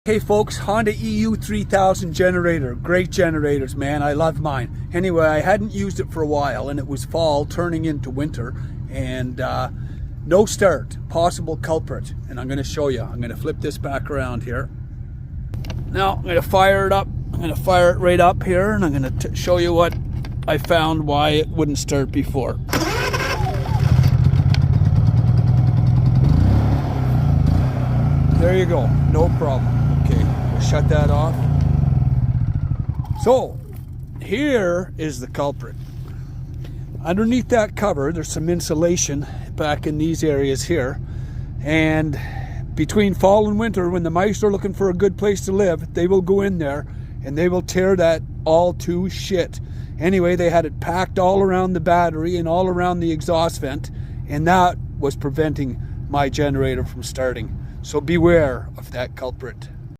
Hey folks, Honda EU 3000 generator. Great generators, man. I love mine. Anyway, I hadn't used it for a while and it was fall turning into winter and no start. Possible culprit. And I'm going to show you. I'm going to flip this back around here. Now I'm going to fire it up. I'm going to fire it right up here and I'm going to show you what I found why it wouldn't start before. There you go. No problem. Okay, we'll shut that off. So, here is the culprit. Underneath that cover, there's some insulation back in these areas here. And between fall and winter, when the mice are looking for a good place to live, they will go in there and they will tear that all to shit. Anyway, they had it packed all around the battery and all around the exhaust vent, and that was preventing my generator from starting. So beware of that culprit.